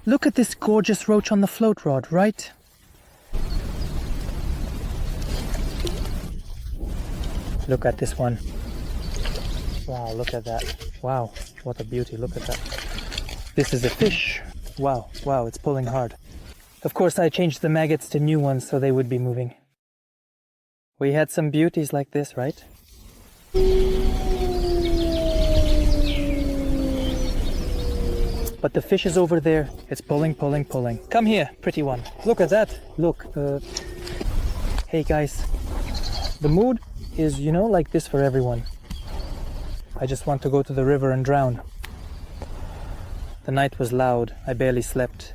Look at this gorgeous roach on the float rod, right? Look at this one. Wow, look at that. Wow, what a beauty, look at that. This is a fish. Wow, wow, it's pulling hard. Of course, I changed the maggots to new ones so they would be moving. We had some beauties like this, right? But the fish is over there. It's pulling, pulling, pulling. Come here, pretty one. Look at that. Look. Hey guys. The mood is, like this for everyone. I just want to go to the river and drown. The night was loud. I barely slept.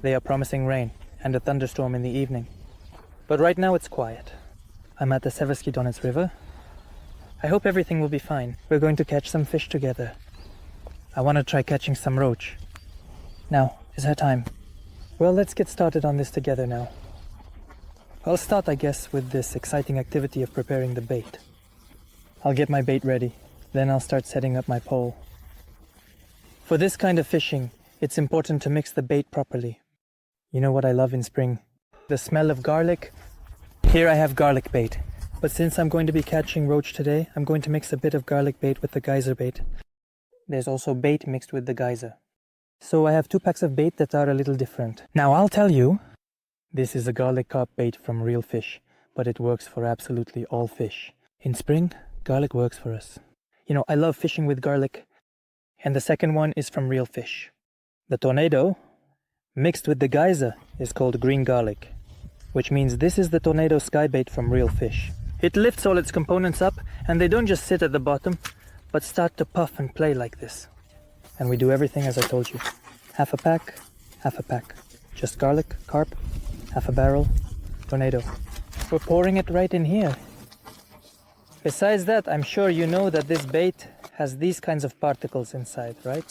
They are promising rain and a thunderstorm in the evening. But right now it's quiet. I'm at the Seversky Donets River. I hope everything will be fine. We're going to catch some fish together. I want to try catching some roach. Now is our time. Well, let's get started on this together now. I'll start, I guess, with this exciting activity of preparing the bait. I'll get my bait ready. Then I'll start setting up my pole. For this kind of fishing, it's important to mix the bait properly. You know what I love in spring? The smell of garlic. Here I have garlic bait. But since I'm going to be catching roach today, I'm going to mix a bit of garlic bait with the geyser bait. There's also bait mixed with the geyser. So I have 2 packs of bait that are a little different. Now I'll tell you, this is a garlic carp bait from real fish, but it works for absolutely all fish. In spring, garlic works for us. I love fishing with garlic. And the second one is from real fish. The tornado, mixed with the geyser, is called green garlic, which means this is the tornado sky bait from real fish. It lifts all its components up, and they don't just sit at the bottom, but start to puff and play like this. And we do everything as I told you. Half a pack, half a pack. Just garlic, carp, half a barrel, tornado. We're pouring it right in here. Besides that, I'm sure you know that this bait has these kinds of particles inside, right?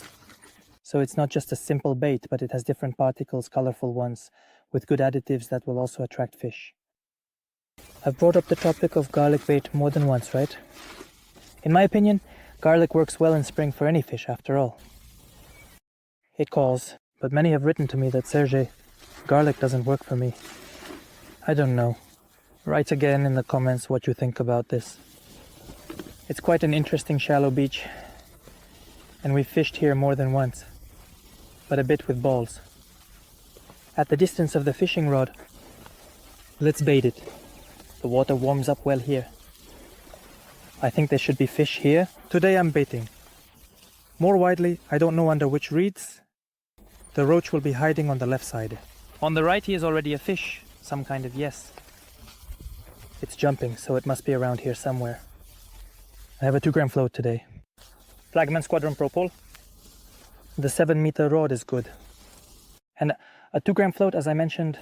So it's not just a simple bait, but it has different particles, colorful ones, with good additives that will also attract fish. I've brought up the topic of garlic bait more than once, right? In my opinion, garlic works well in spring for any fish, after all. It calls, but many have written to me that, Sergej, garlic doesn't work for me. I don't know. Write again in the comments what you think about this. It's quite an interesting shallow beach, and we've fished here more than once, but a bit with balls. At the distance of the fishing rod, let's bait it. The water warms up well here. I think there should be fish here. Today I'm baiting. More widely, I don't know under which reeds. The roach will be hiding on the left side. On the right he is already a fish, some kind of yes. It's jumping, so it must be around here somewhere. I have a 2-gram float today. Flagman Squadron Propole. The 7-meter rod is good. And a 2-gram float, as I mentioned,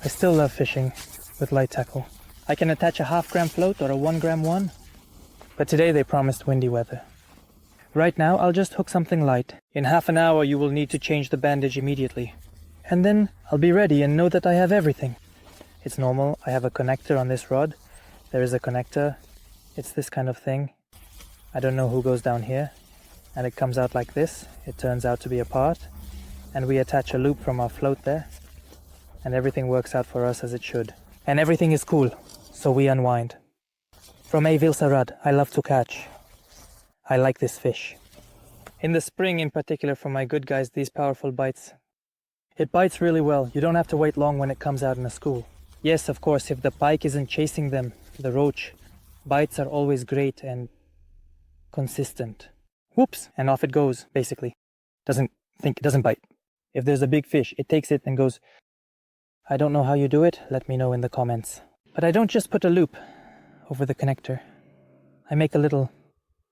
I still love fishing with light tackle. I can attach a 0.5-gram float or a 1-gram one, but today they promised windy weather. Right now, I'll just hook something light. In half an hour, you will need to change the bandage immediately. And then I'll be ready and know that I have everything. It's normal. I have a connector on this rod. There is a connector. It's this kind of thing. I don't know who goes down here. And it comes out like this. It turns out to be a part. And we attach a loop from our float there. And everything works out for us as it should. And everything is cool, so we unwind. From A. Vilsarad, I love to catch. I like this fish. In the spring in particular, for my good guys, these powerful bites. It bites really well. You don't have to wait long when it comes out in a school. Yes, of course, if the pike isn't chasing them, the roach, bites are always great and consistent. Whoops, and off it goes, basically. Doesn't bite. If there's a big fish, it takes it and goes. I don't know how you do it, let me know in the comments. But I don't just put a loop over the connector. I make a little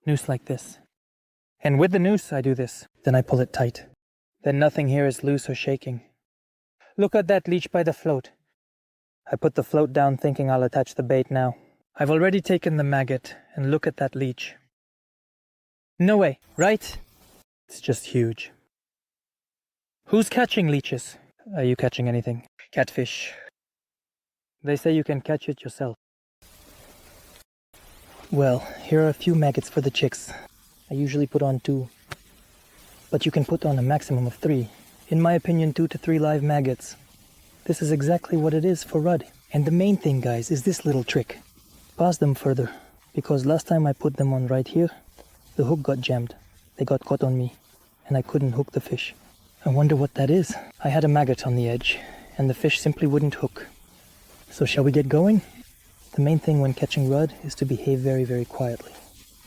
noose like this. And with the noose, I do this. Then I pull it tight. Then nothing here is loose or shaking. Look at that leech by the float. I put the float down thinking I'll attach the bait now. I've already taken the maggot, and look at that leech. No way, right? It's just huge. Who's catching leeches? Are you catching anything? Catfish. They say you can catch it yourself. Well, here are a few maggots for the chicks. I usually put on 2. But you can put on a maximum of 3. In my opinion, 2 to 3 live maggots. This is exactly what it is for rudd. And the main thing, guys, is this little trick. Pass them further, because last time I put them on right here, the hook got jammed. They got caught on me, and I couldn't hook the fish. I wonder what that is. I had a maggot on the edge, and the fish simply wouldn't hook. So shall we get going? The main thing when catching rudd is to behave very, very quietly.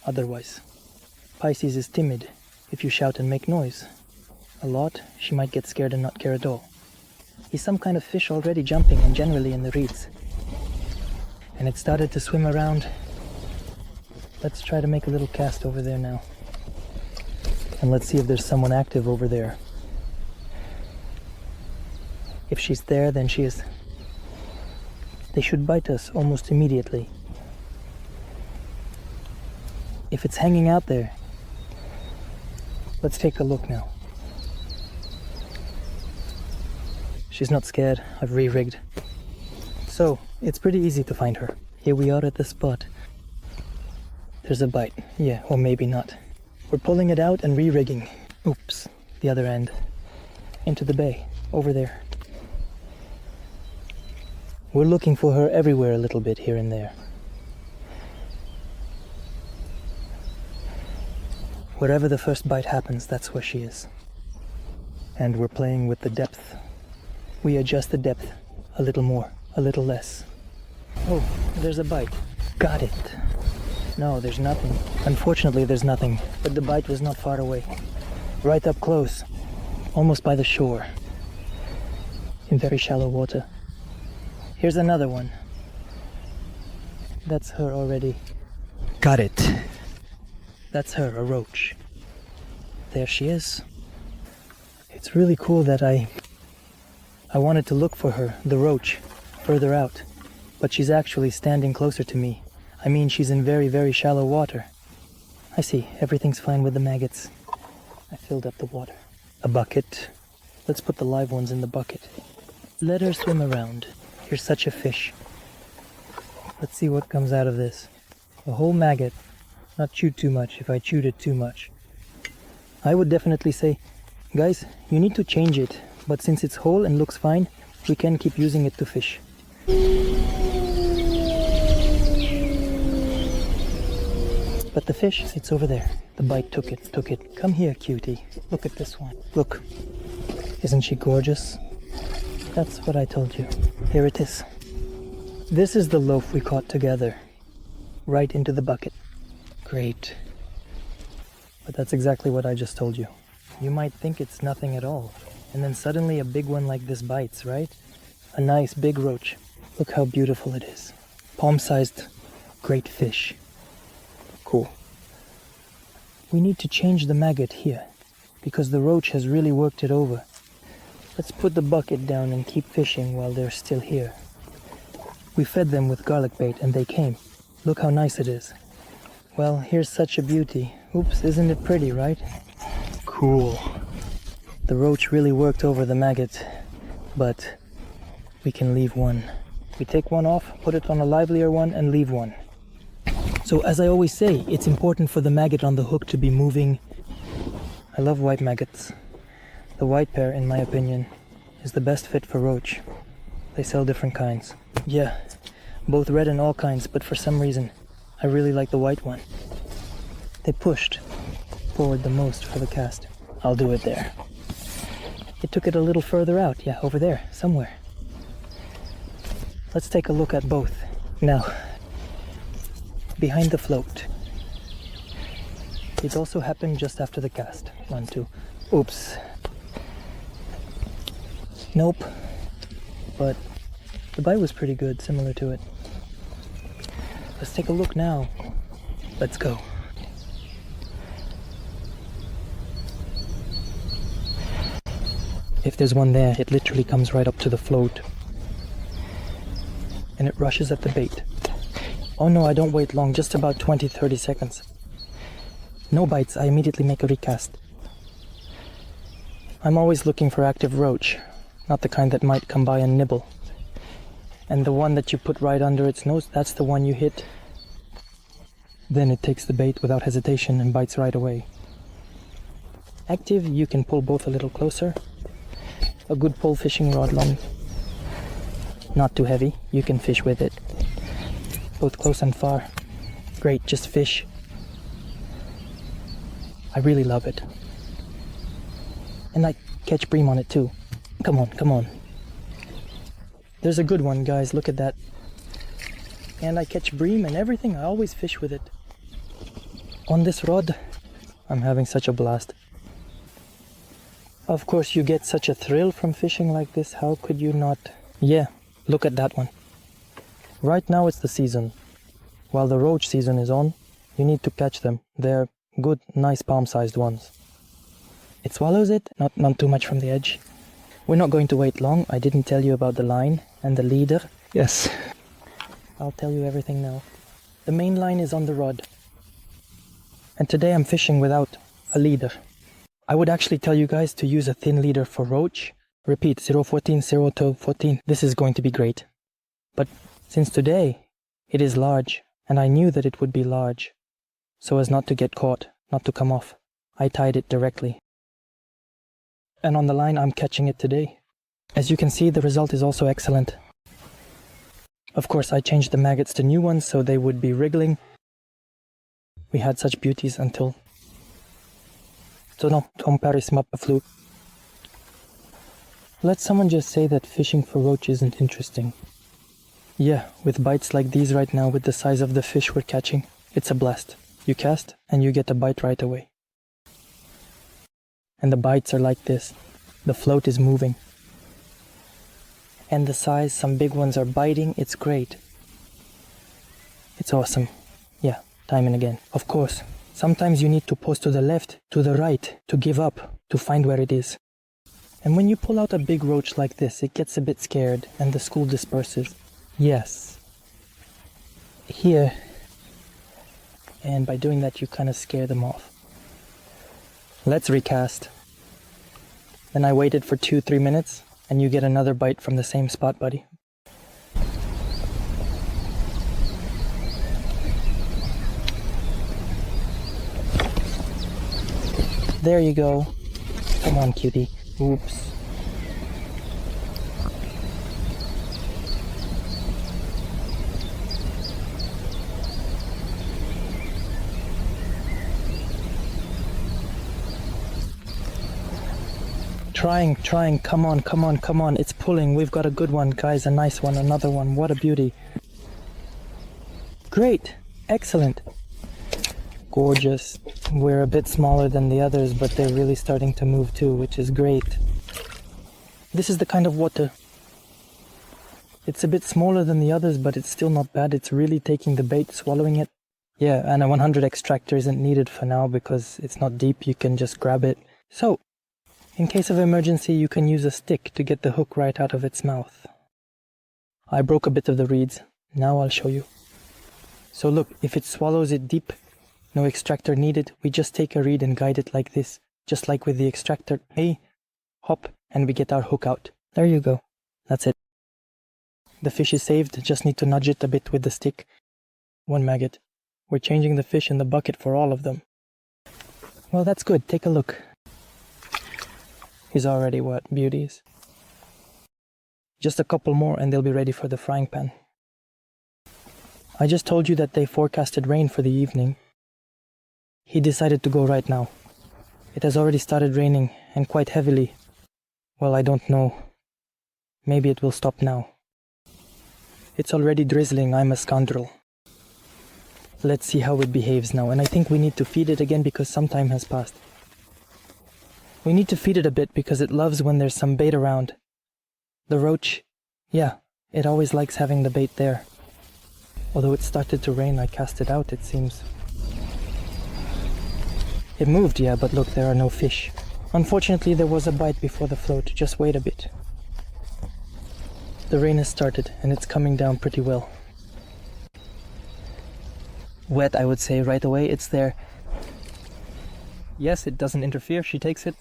Otherwise, Pisces is timid. If you shout and make noise a lot, she might get scared and not care at all. He's some kind of fish already jumping and generally in the reeds. And it started to swim around. Let's try to make a little cast over there now. And let's see if there's someone active over there. If she's there, then she is. They should bite us almost immediately. If it's hanging out there, let's take a look now. She's not scared. I've re-rigged. So, it's pretty easy to find her. Here we are at the spot. There's a bite. Yeah, or maybe not. We're pulling it out and re-rigging. Oops, the other end. Into the bay, over there. We're looking for her everywhere a little bit here and there. Wherever the first bite happens, that's where she is. And we're playing with the depth. We adjust the depth a little more, a little less. Oh, there's a bite. Got it. No, there's nothing. Unfortunately, there's nothing. But the bite was not far away. Right up close. Almost by the shore. In very shallow water. Here's another one. That's her already. Got it. That's her, a roach. There she is. It's really cool that I wanted to look for her, the roach, further out. But she's actually standing closer to me. I mean, she's in very, very shallow water. I see, everything's fine with the maggots. I filled up the water. A bucket. Let's put the live ones in the bucket. Let her swim around. You're such a fish. Let's see what comes out of this. A whole maggot. Not chewed too much if I chewed it too much. I would definitely say, guys, you need to change it. But since it's whole and looks fine, we can keep using it to fish. But the fish, it's over there. The bite took it. Come here, cutie. Look at this one. Look. Isn't she gorgeous? That's what I told you. Here it is. This is the loaf we caught together. Right into the bucket. Great. But that's exactly what I just told you. You might think it's nothing at all. And then suddenly a big one like this bites, right? A nice big roach. Look how beautiful it is. Palm-sized, great fish. Cool. We need to change the maggot here, because the roach has really worked it over. Let's put the bucket down and keep fishing while they're still here. We fed them with garlic bait and they came. Look how nice it is. Well, here's such a beauty. Oops, isn't it pretty, right? Cool. The roach really worked over the maggot, but we can leave one. We take one off, put it on a livelier one, and leave one. So as I always say, it's important for the maggot on the hook to be moving. I love white maggots. The white pair, in my opinion, is the best fit for roach. They sell different kinds. Yeah, both red and all kinds, but for some reason, I really like the white one. They pushed forward the most for the cast. I'll do it there. It took it a little further out. Yeah, over there, somewhere. Let's take a look at both. Now, behind the float. It also happened just after the cast. 1, 2. Oops. Nope. But the bite was pretty good, similar to it. Let's take a look now. Let's go. If there's one there, it literally comes right up to the float. And it rushes at the bait. Oh no, I don't wait long, just about 20-30 seconds. No bites, I immediately make a recast. I'm always looking for active roach, not the kind that might come by and nibble. And the one that you put right under its nose, that's the one you hit. Then it takes the bait without hesitation and bites right away. Active, you can pull both a little closer. A good pole fishing rod long. Not too heavy, you can fish with it. Both close and far. Great, just fish. I really love it. And I catch bream on it too. Come on, come on. There's a good one, guys, look at that. And I catch bream and everything, I always fish with it. On this rod, I'm having such a blast. Of course, you get such a thrill from fishing like this, how could you not? Yeah, look at that one. Right now it's the season. While the roach season is on, you need to catch them. They're good, nice palm-sized ones. It swallows it, not too much from the edge. We're not going to wait long. I didn't tell you about the line and the leader. Yes. I'll tell you everything now. The main line is on the rod. And today I'm fishing without a leader. I would actually tell you guys to use a thin leader for roach. Repeat, 0.14, 0.14. This is going to be great. But since today it is large, and I knew that it would be large, so as not to get caught, not to come off, I tied it directly. And on the line I'm catching it today. As you can see, the result is also excellent. Of course, I changed the maggots to new ones so they would be wriggling. We had such beauties until... So no, Tom Paris mappa flu. Let someone just say that fishing for roach isn't interesting. Yeah, with bites like these right now, with the size of the fish we're catching, it's a blast. You cast and you get a bite right away. And the bites are like this. The float is moving. And the size, some big ones are biting, it's great. It's awesome. Yeah, time and again. Of course, sometimes you need to pause to the left, to the right, to give up, to find where it is. And when you pull out a big roach like this, it gets a bit scared and the school disperses. Yes. Here. And by doing that, you kind of scare them off. Let's recast. Then I waited for 2-3 minutes, and you get another bite from the same spot, buddy. There you go. Come on, cutie. Oops. Trying, come on, it's pulling, we've got a good one, guys, a nice one, another one, what a beauty. Great, excellent. Gorgeous. We're a bit smaller than the others, but they're really starting to move too, which is great. This is the kind of water. It's a bit smaller than the others, but it's still not bad, it's really taking the bait, swallowing it. Yeah, and a 100 extractor isn't needed for now because it's not deep, you can just grab it. So, in case of emergency, you can use a stick to get the hook right out of its mouth. I broke a bit of the reeds. Now I'll show you. So look, if it swallows it deep, no extractor needed, we just take a reed and guide it like this. Just like with the extractor. Hey, hop, and we get our hook out. There you go. That's it. The fish is saved, just need to nudge it a bit with the stick. One maggot. We're changing the fish in the bucket for all of them. Well, that's good. Take a look. He's already what? Beauties. Just a couple more and they'll be ready for the frying pan. I just told you that they forecasted rain for the evening. He decided to go right now. It has already started raining, and quite heavily. Well, I don't know. Maybe it will stop now. It's already drizzling, I'm a scoundrel. Let's see how it behaves now, and I think we need to feed it again because some time has passed. We need to feed it a bit because it loves when there's some bait around. The roach, yeah, it always likes having the bait there. Although it started to rain, I cast it out, it seems. It moved, yeah, but look, there are no fish. Unfortunately, there was a bite before the float, just wait a bit. The rain has started, and it's coming down pretty well. Wet, I would say, right away, it's there. Yes, it doesn't interfere, she takes it.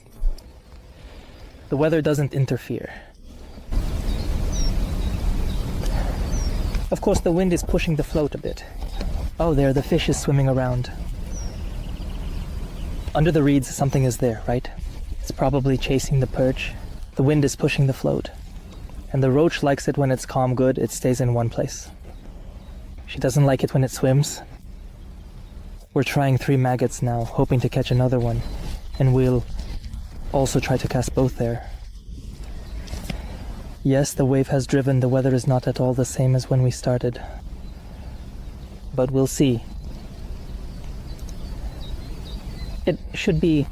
The weather doesn't interfere. Of course, the wind is pushing the float a bit. Oh, there, the fish is swimming around. Under the reeds, something is there, right? It's probably chasing the perch. The wind is pushing the float. And the roach likes it when it's calm good, it stays in one place. She doesn't like it when it swims. We're trying 3 maggots now, hoping to catch another one. And we'll also try to cast both there. Yes, the wave has driven, the weather is not at all the same as when we started. But we'll see. It should be...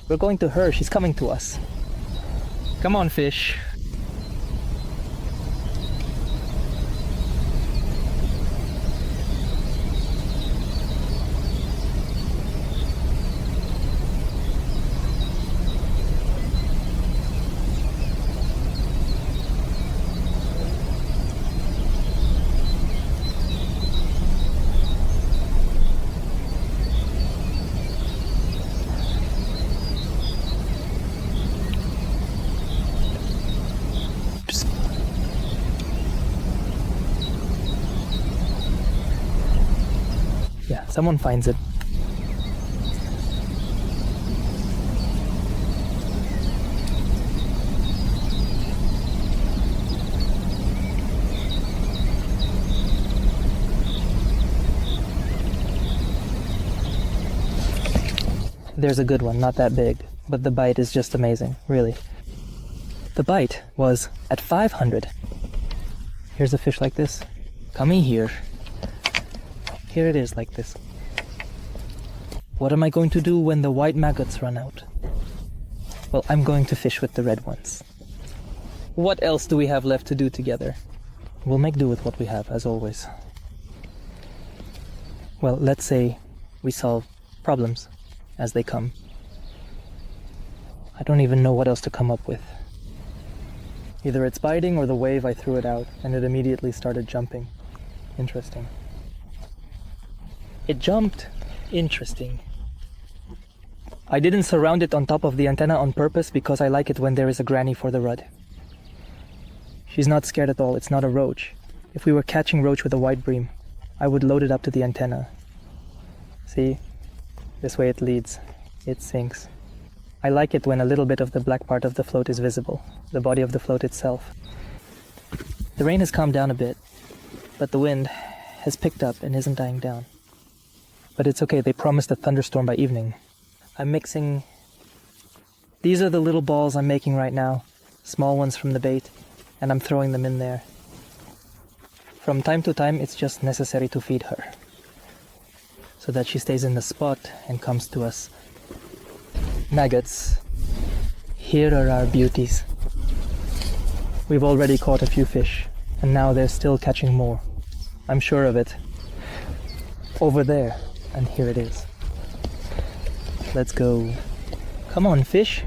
We're going to her, she's coming to us. Come on, fish. Yeah, someone finds it. There's a good one, not that big, but the bite is just amazing, really. The bite was at 500. Here's a fish like this. Come in here. Here it is like this. What am I going to do when the white maggots run out? Well, I'm going to fish with the red ones. What else do we have left to do together? We'll make do with what we have, as always. Well, let's say we solve problems as they come. I don't even know what else to come up with. Either it's biting or the wave, I threw it out and it immediately started jumping. Interesting. It jumped. Interesting. I didn't surround it on top of the antenna on purpose because I like it when there is a granny for the rud. She's not scared at all. It's not a roach. If we were catching roach with a white bream, I would load it up to the antenna. See? This way it leads. It sinks. I like it when a little bit of the black part of the float is visible, the body of the float itself. The rain has calmed down a bit, but the wind has picked up and isn't dying down. But it's okay, they promised a thunderstorm by evening. I'm mixing... These are the little balls I'm making right now, small ones from the bait, and I'm throwing them in there. From time to time, it's just necessary to feed her, so that she stays in the spot and comes to us. Maggots. Here are our beauties. We've already caught a few fish, and now they're still catching more. I'm sure of it. Over there, and here it is. Let's go. Come on, fish.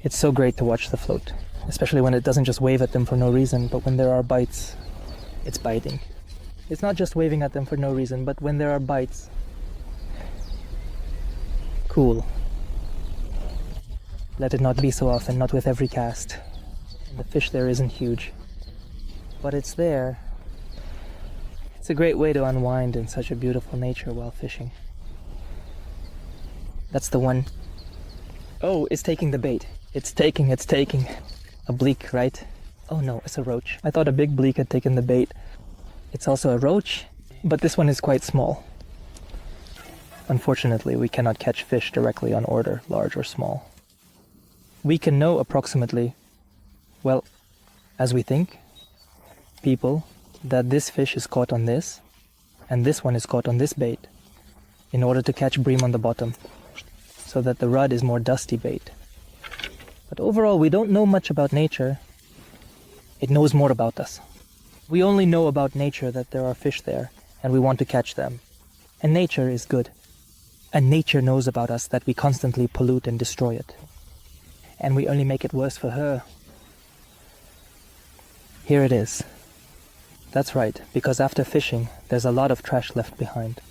It's so great to watch the float, especially when it doesn't just wave at them for no reason, but when there are bites, it's biting. It's not just waving at them for no reason, but when there are bites. Cool. Let it not be so often, not with every cast. And the fish there isn't huge. But it's there. It's a great way to unwind in such a beautiful nature while fishing. That's the one. Oh, it's taking the bait. It's taking. A bleak, right? Oh no, it's a roach. I thought a big bleak had taken the bait. It's also a roach, but this one is quite small. Unfortunately, we cannot catch fish directly on order, large or small. We can know approximately, well, as we think, people, that this fish is caught on this, and this one is caught on this bait, in order to catch bream on the bottom, so that the rud is more dusty bait. But overall, we don't know much about nature. It knows more about us. We only know about nature that there are fish there, and we want to catch them. And nature is good. And nature knows about us that we constantly pollute and destroy it. And we only make it worse for her. Here it is. That's right, because after fishing, there's a lot of trash left behind.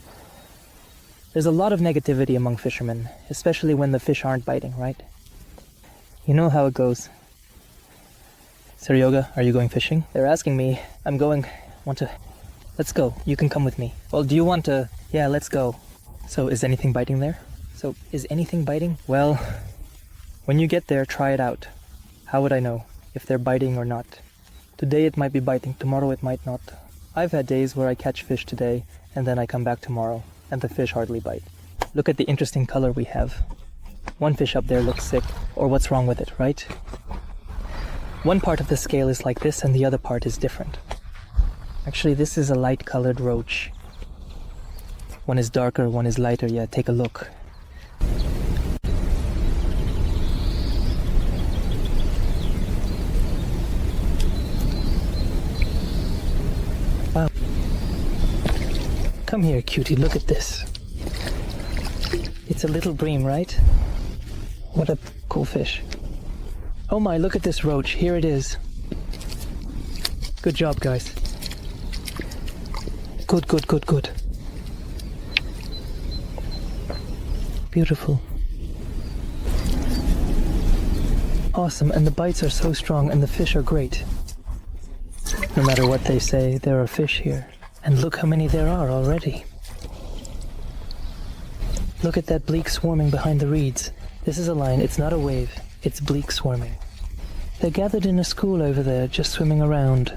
There's a lot of negativity among fishermen, especially when the fish aren't biting, right? You know how it goes. Seryoga, are you going fishing? They're asking me. I'm going. Let's go. You can come with me. Well, do you want to... Yeah, let's go. So, is anything biting there? So, is anything biting? Well, when you get there, try it out. How would I know if they're biting or not? Today it might be biting, tomorrow it might not. I've had days where I catch fish today, and then I come back tomorrow, and the fish hardly bite. Look at the interesting color we have. One fish up there looks sick, or what's wrong with it, right? One part of the scale is like this, and the other part is different. Actually, this is a light-colored roach. One is darker, one is lighter. Yeah, take a look. Wow. Come here, cutie, look at this. It's a little bream, right? What a cool fish. Oh my, look at this roach. Here it is. Good job, guys. Good, good, good, good. Beautiful. Awesome, and the bites are so strong and the fish are great. No matter what they say, there are fish here. And look how many there are already. Look at that bleak swarming behind the reeds. This is a line, it's not a wave, it's bleak swarming. They're gathered in a school over there, just swimming around.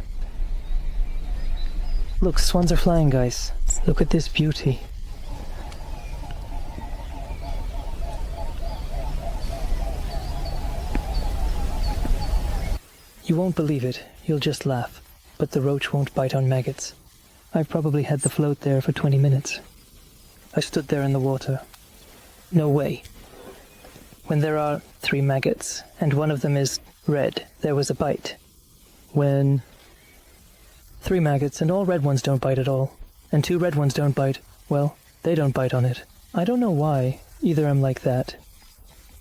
Look, swans are flying, guys. Look at this beauty. You won't believe it, you'll just laugh. But the roach won't bite on maggots. I've probably had the float there for 20 minutes. I stood there in the water. No way. When there are 3 maggots, and one of them is red, there was a bite. When 3 maggots and all red ones don't bite at all, and 2 red ones don't bite, well, they don't bite on it. I don't know why. Either I'm like that,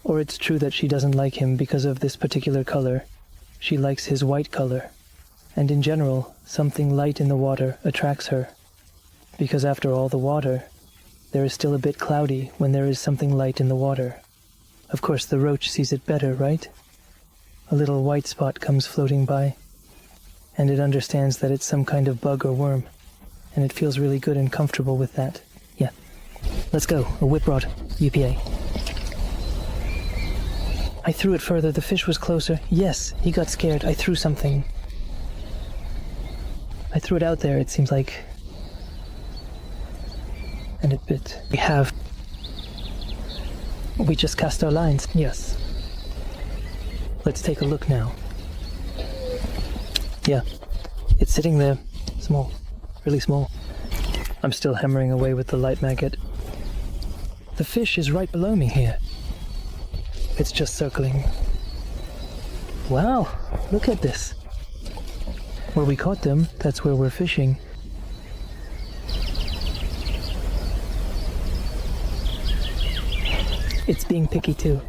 or it's true that she doesn't like him because of this particular color. She likes his white color. And in general, something light in the water attracts her. Because after all the water, there is still a bit cloudy when there is something light in the water. Of course, the roach sees it better, right? A little white spot comes floating by, and it understands that it's some kind of bug or worm, and it feels really good and comfortable with that. Yeah. Let's go. A whip rod. UPA. I threw it further. The fish was closer. Yes, he got scared. I threw something. I threw it out there, it seems like. And it bit. We just cast our lines. Yes. Let's take a look now. Yeah. It's sitting there. Small. Really small. I'm still hammering away with the light maggot. The fish is right below me here. It's just circling. Wow. Look at this. Where we caught them, that's where we're fishing. It's being picky too.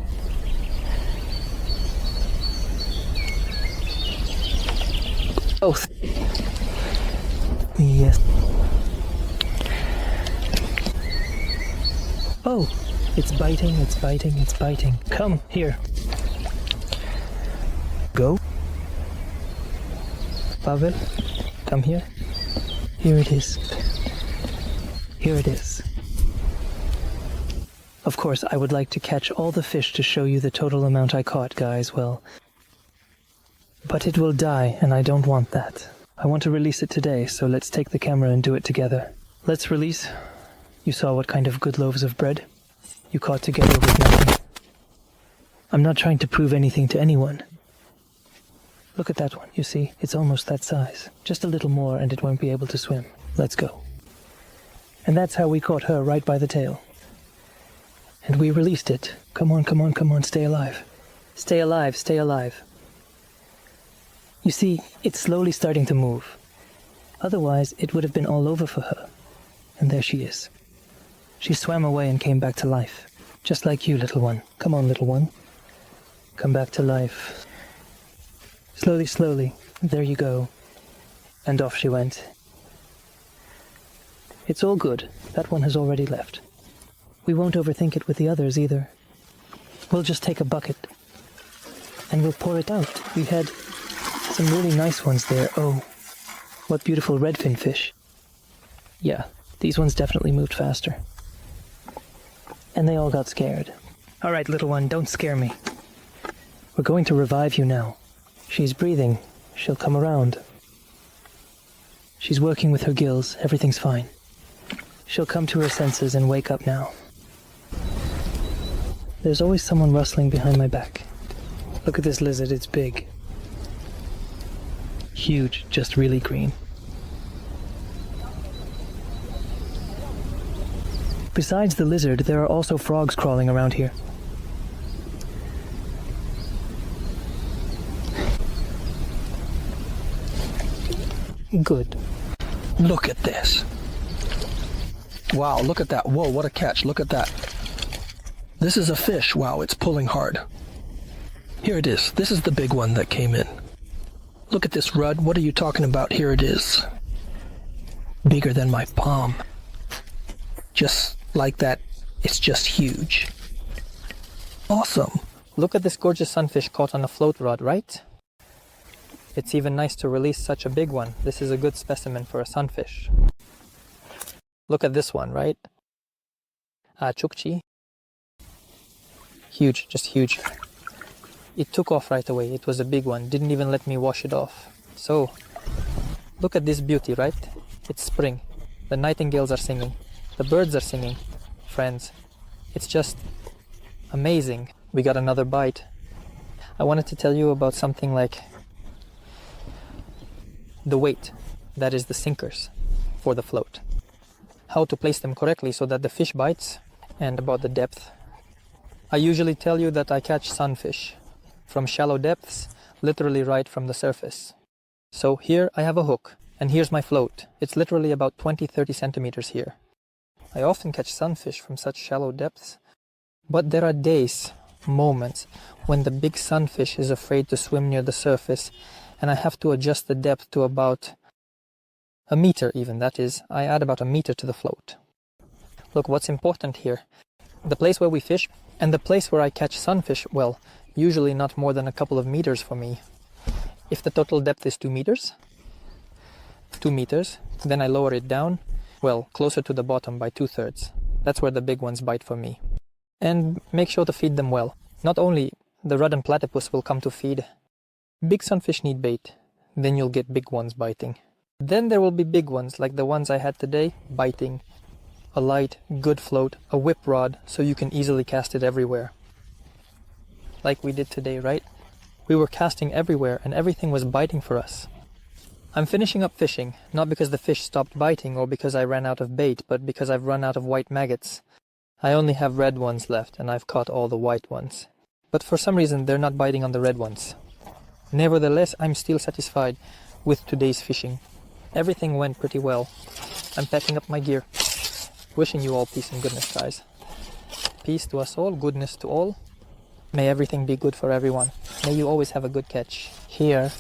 Oh. Yes. Oh, it's biting, it's biting, it's biting. Come, here. Go. Pavel, come here. Here it is. Here it is. Of course, I would like to catch all the fish to show you the total amount I caught, guys, well. But it will die, and I don't want that. I want to release it today, so let's take the camera and do it together. Let's release. You saw what kind of good loaves of bread you caught together with nothing. I'm not trying to prove anything to anyone. Look at that one, you see? It's almost that size. Just a little more and it won't be able to swim. Let's go. And that's how we caught her, right by the tail. And we released it. Come on, come on, come on, stay alive. Stay alive, stay alive. You see, it's slowly starting to move. Otherwise, it would have been all over for her. And there she is. She swam away and came back to life. Just like you, little one. Come on, little one. Come back to life. Slowly, slowly. There you go. And off she went. It's all good. That one has already left. We won't overthink it with the others either. We'll just take a bucket and we'll pour it out. We had some really nice ones there. Oh, what beautiful redfin fish. Yeah, these ones definitely moved faster. and they all got scared. All right, little one, don't scare me. We're going to revive you now. She's breathing. She'll come around. She's working with her gills. Everything's fine. She'll come to her senses and wake up now. There's always someone rustling behind my back. Look at this lizard, it's big. Huge, just really green. Besides the lizard, there are also frogs crawling around here. Good. Look at this. Wow, look at that. Whoa, what a catch. Look at that. This is a fish. Wow, it's pulling hard. Here it is. This is the big one that came in. Look at this, Rudd. What are you talking about? Here it is. Bigger than my palm. Just like that. It's just huge. Awesome. Look at this gorgeous sunfish caught on a float rod, right? It's even nice to release such a big one. This is a good specimen for a sunfish. Look at this one, right? Chukchi. Huge, just huge. It took off right away. It was a big one. Didn't even let me wash it off. So, look at this beauty, right? It's spring. The nightingales are singing. The birds are singing. Friends, it's just amazing. We got another bite. I wanted to tell you about something like the weight, that is the sinkers for the float. How to place them correctly so that the fish bites, and about the depth. I usually tell you that I catch sunfish from shallow depths, literally right from the surface. So here I have a hook, and here's my float. It's literally about 20-30 centimeters here. I often catch sunfish from such shallow depths, but there are days, moments, when the big sunfish is afraid to swim near the surface, and I have to adjust the depth to about a meter even. That is, I add about a meter to the float. Look, what's important here? The place where we fish and the place where I catch sunfish, well, usually not more than a couple of meters for me. If the total depth is 2 meters, then I lower it down, well, closer to the bottom by 2/3. That's where the big ones bite for me. And make sure to feed them well. Not only the rudd and platypus will come to feed. Big sunfish need bait, then you'll get big ones biting. Then there will be big ones like the ones I had today, biting. A light, good float, a whip rod, so you can easily cast it everywhere. Like we did today, right? We were casting everywhere and everything was biting for us. I'm finishing up fishing, not because the fish stopped biting or because I ran out of bait, but because I've run out of white maggots. I only have red ones left and I've caught all the white ones. But for some reason they're not biting on the red ones. Nevertheless, I'm still satisfied with today's fishing. Everything went pretty well. I'm packing up my gear. Wishing you all peace and goodness, guys. Peace to us all, goodness to all. May everything be good for everyone. May you always have a good catch. Here,